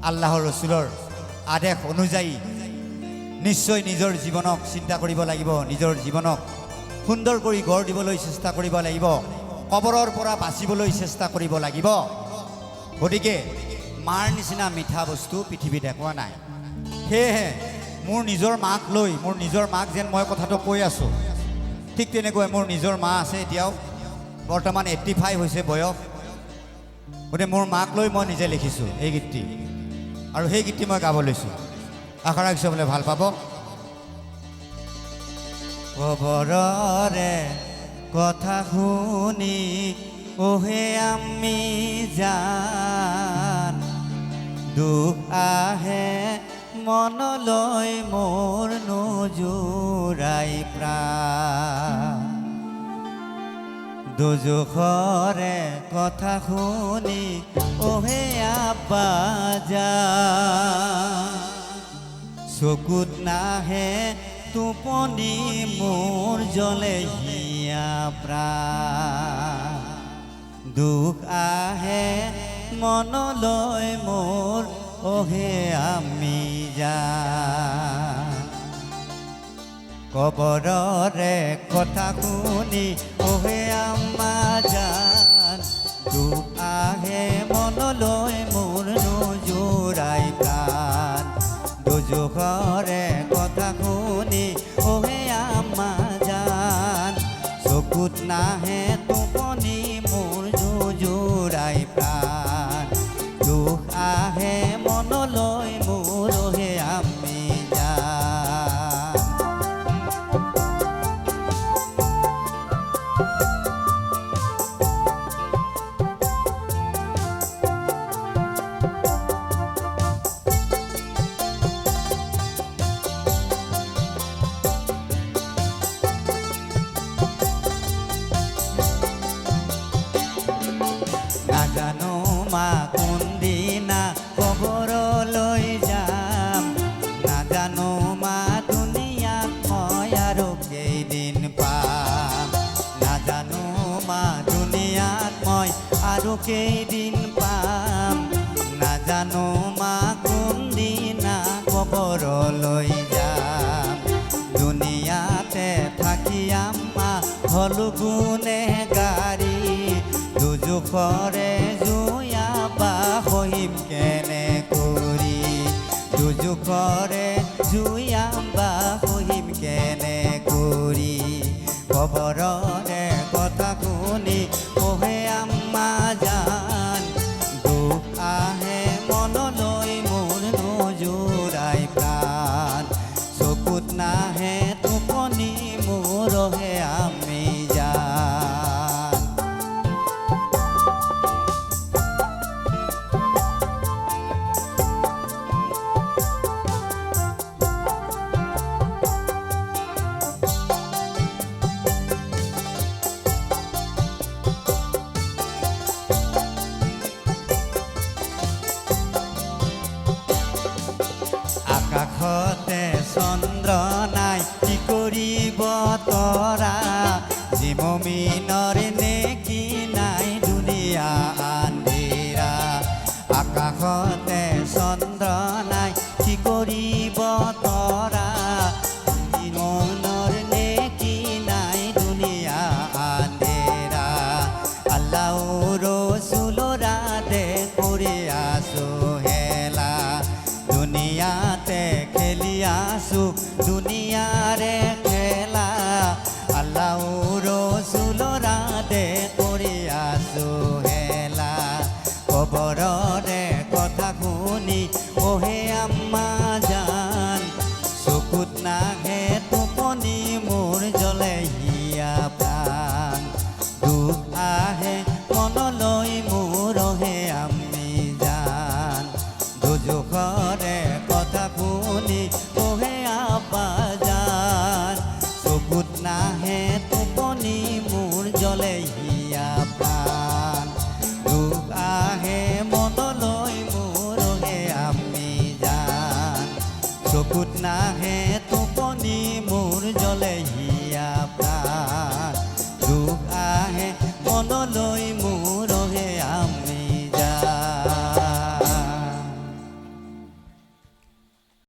আল্লাহৰ ৰসুলৰ আদেশ অনুযায়ী নিশ্চয় নিজৰ জীৱনক চিন্তা কৰিব লাগিব, নিজৰ জীৱনক সুন্দৰ কৰি গঢ় দিবলৈ চেষ্টা কৰিব লাগিব, কবৰৰ পৰা বাচিবলৈ চেষ্টা কৰিব লাগিব। গতিকে মাৰ নিচিনা মিঠা বস্তু পৃথিৱীত একো নাই। সেয়েহে মোৰ নিজৰ মাক লৈ, মোৰ নিজৰ মাক যেন মই কথাটো কৈ আছোঁ, ঠিক তেনেকৈ মোৰ নিজৰ মা আছে, এতিয়াও বৰ্তমান 85 হৈছে বয়স। গতিকে মোৰ মাক লৈ মই নিজে লিখিছোঁ এই গীতটি, আৰু সেই গীতটি মই গাব লৈছোঁ। আশা ৰাখিছোঁ বোলে ভাল পাব। কবৰৰে কথা শুনি ওহে আমি জান, দুখ আহে মনলৈ মোৰ নোজোৰাই প্ৰাণ। দুজখৰে কথা শুনি ওহে আব্বা জান, চকুত নাহে টোপনি মোৰ জ্বলে হিয়া প্ৰাণ। দুখ আহে মনলৈ মোৰ ওহে আমি জান। কবৰৰে কথা শুনি ওহে আম্মা জান, দুখ আহে মনলৈ মোৰ নোজোৰাই প্ৰাণ। দুজখৰে কথা শুনি ওহে আম্মা জান, চকুত নাহে টোপনি মোৰ নোজোৰাই প্ৰাণ। দুখ আহে মনলৈ মোৰ ওহে আমি জান। নাজানো মা কোনদিনা কবৰলৈ যাম, নাজানো মা দুনিয়াত মই আৰু কেইদিন পাম, নাজানো মা দুনিয়াত মই আৰু কেইদিন পাম, নাজানো মা কোনদিনা কবৰলৈ যাম। দুনিয়াতে থাকি আম্মা হলো গুনেগাৰী, দুজখৰে জুয়াবা সহিম কেনে কৰি, দুজখৰে জুয়াবা সহিম কেনে কৰি। কবৰৰে কথা শুনি ওহে আম্মা জান, দুখ আহে মনলৈ মোৰ নোজোৰাই প্ৰাণ। চকুত নাহে টোপনি মোৰ ওহে আমি জান। আকাশতে চন্দ্ৰ নাই কি কৰিব তৰা, জিমমিনৰ নেকি নাই দুনিয়া আন্ধেৰা। আকাশতে চন্দ্ৰ নাই কি কৰিব তৰা, জিমমিনৰ নেকি নাই দুনিয়া আন্ধেৰা। আল্লাহ ৰসুলৰা দে কৰি আছো হেলা, দুনিয়াতে খেলি আছো দুনিয়াৰে খেলা। আল্লাহ ৰসুলৰা দে কৰি আছো হেলা। কবৰৰে কথা শুনি ওহে আম্মা জান, চকুত নাহে টোপনি মোৰ জ্বলে হিয়া প্ৰাণ। দুখ আহে মনলৈ মোৰ ওহে আমি জান, দুজখৰে কথা শুনি ওহে আব্বা জান, চকুত নাহে টোপনি মোৰ জ্বলে হিয়া প্ৰাণ। দুখ আহে মনলৈ মোৰ ওহে আমি জান, চকুত নাহে